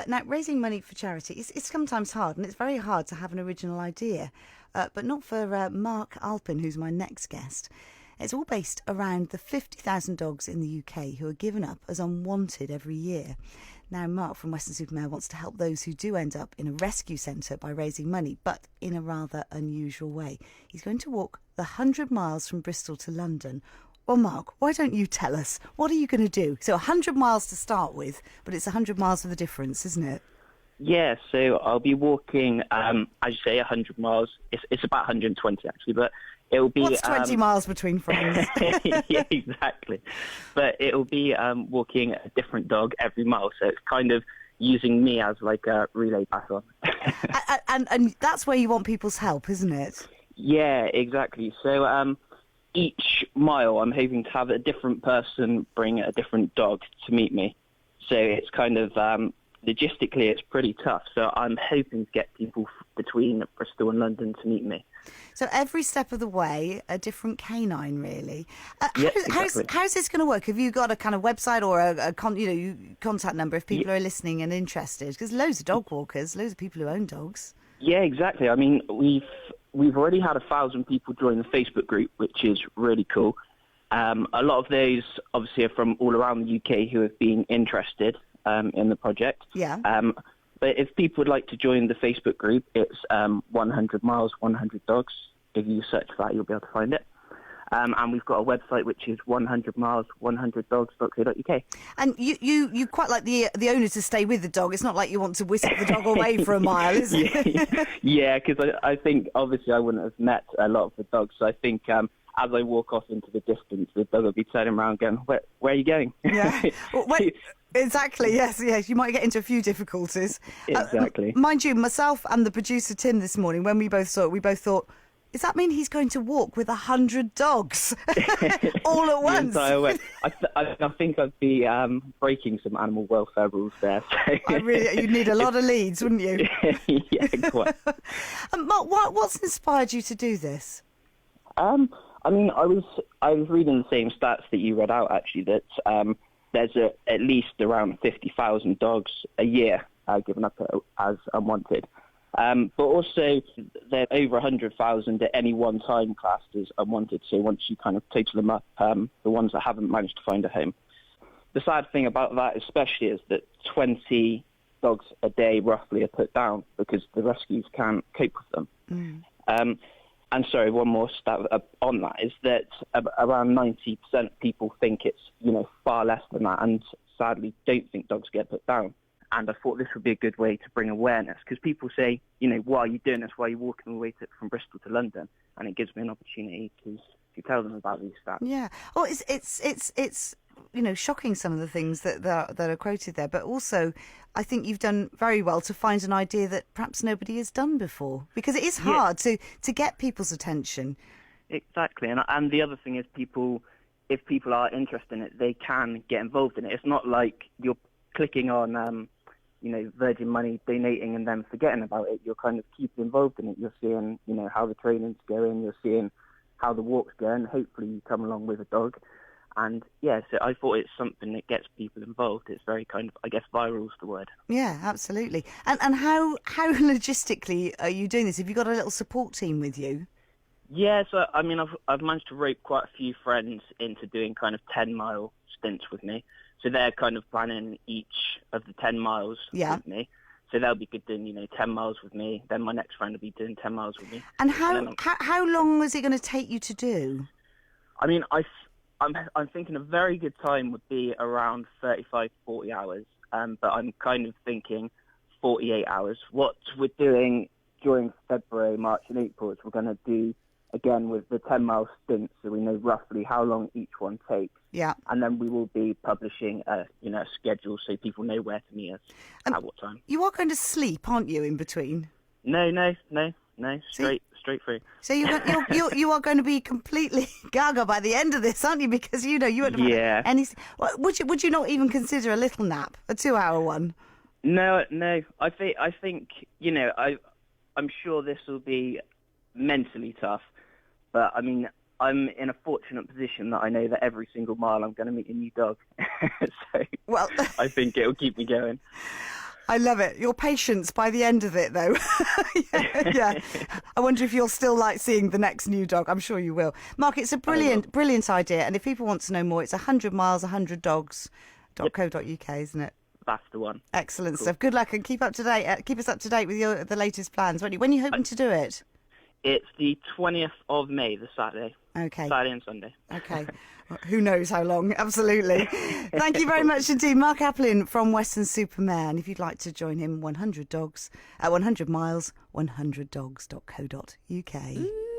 Now, raising money for charity is sometimes hard, and it's very hard to have an original idea, but not for Mark Alpin, who's my next guest. It's all based around the 50,000 dogs in the UK who are given up as unwanted every year. Now, Mark from Weston-super-Mare wants to help those who do end up in a rescue centre by raising money, but in a rather unusual way. He's going to walk the 100 miles from Bristol to London. Well, Mark, why don't you tell us? What are you going to do? So 100 miles to start with, but it's 100 miles for the difference, isn't it? Yeah, so I'll be walking, as you say, 100 miles. It's about 120, actually, but it'll be... What's 20 miles between friends? Yeah, exactly. But it'll be walking a different dog every mile, so it's kind of using me as like a relay baton. and that's where you want people's help, isn't it? Yeah, exactly. So each mile I'm hoping to have a different person bring a different dog to meet me. So it's kind of... logistically, it's pretty tough, so I'm hoping to get people between Bristol and London to meet me. So every step of the way, a different canine, really. Exactly. How's this going to work? Have you got a kind of website or a contact number if people are listening and interested? Because loads of dog walkers, loads of people who own dogs. Yeah, exactly. I mean, we've already had 1,000 people join the Facebook group, which is really cool. A lot of those, obviously, are from all around the UK who have been interested in the project. Yeah. But if people would like to join the Facebook group, it's 100 Miles, 100 Dogs. If you search for that, you'll be able to find it. And we've got a website which is 100miles100dogs.co.uk. And you quite like the owner to stay with the dog. It's not like you want to whisk the dog away for a mile, is it? Yeah, because I think obviously I wouldn't have met a lot of the dogs. So I think as I walk off into the distance, the dog will be turning around going, where are you going? Yeah. Exactly, yes. You might get into a few difficulties. Exactly. Mind you, myself and the producer Tim this morning, when we both saw it, we both thought, does that mean he's going to walk with 100 dogs all at once? The entire way. I think I'd be breaking some animal welfare rules there. So. You'd need a lot of leads, wouldn't you? Yeah, quite. Mark, what's inspired you to do this? I mean, I was reading the same stats that you read out, actually, that there's at least around 50,000 dogs a year given up as unwanted. But also, there are over 100,000 at any one time classed as unwanted. So once you kind of total them up, the ones that haven't managed to find a home. The sad thing about that especially is that 20 dogs a day roughly are put down because the rescues can't cope with them. And sorry, one more stat on that is that around 90% of people think it's, far less than that, and sadly don't think dogs get put down. And I thought this would be a good way to bring awareness, because people say, why are you doing this? Why are you walking away from Bristol to London? And it gives me an opportunity to tell them about these stats. Yeah. Well, it's shocking, some of the things that are quoted there, but also I think you've done very well to find an idea that perhaps nobody has done before, because it is hard to get people's attention. Exactly. And the other thing is if people are interested in it, they can get involved in it. It's not like you're clicking on Virgin Money, donating, and then forgetting about it. You're kind of keeping involved in it. You're seeing, how the training's going. You're seeing how the walk's going. Hopefully you come along with a dog. And, so I thought it's something that gets people involved. It's very kind of, I guess, viral is the word. Yeah, absolutely. And how logistically are you doing this? Have you got a little support team with you? Yeah, so, I mean, I've managed to rope quite a few friends into doing kind of 10-mile stints with me. So they're kind of planning each of the 10 miles with me. So they'll be good doing, 10 miles with me. Then my next friend will be doing 10 miles with me. And how long is it going to take you to do? I mean, I'm thinking a very good time would be around 35, 40 hours. But I'm kind of thinking 48 hours. What we're doing during February, March and April is we're going to do, again, with the 10-mile stints, so we know roughly how long each one takes. Yeah. And then we will be publishing a schedule so people know where to meet us at what time. You are going to sleep, aren't you, in between? No. Straight through. So you are going to be completely gaga by the end of this, aren't you? Because you won't have any. Would you not even consider a little nap, a 2-hour one? No. I think I'm sure this will be mentally tough, but I mean, I'm in a fortunate position that I know that every single mile I'm going to meet a new dog. So I think it'll keep me going. I love it. Your patience by the end of it, though. yeah. I wonder if you'll still like seeing the next new dog. I'm sure you will. Mark, it's a brilliant idea. And if people want to know more, it's 100 miles, 100 dogs.co.uk, isn't it? That's the one. Excellent stuff. Good luck and keep up to date. Keep us up to date with the latest plans. When are you hoping to do it? It's the 20th of May, the Saturday. Okay. Saturday and Sunday. Okay. Who knows how long? Absolutely. Thank you very much indeed. Mark Applin from Weston-super-Mare. And if you'd like to join him, 100 dogs at 100 miles, 100dogs.co.uk.